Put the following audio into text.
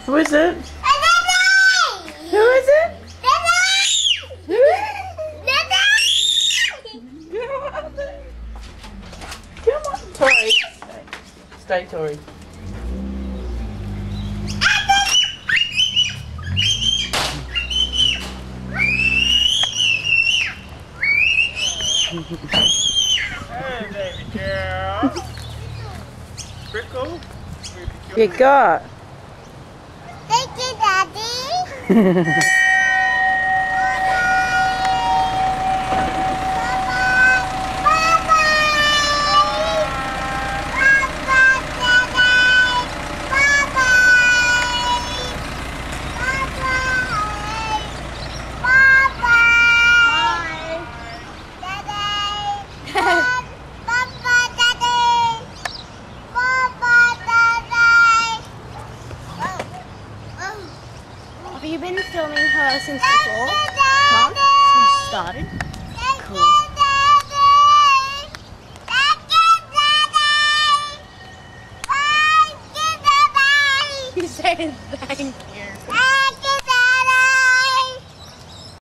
Who is it? Who is it? Who is it? Come on, Tori. Stay, Tori. Hey, baby girl. Prickle. Good God. Thank you, Daddy. Have you been filming her since before? Mom? Since we started? Cool. You said thank you.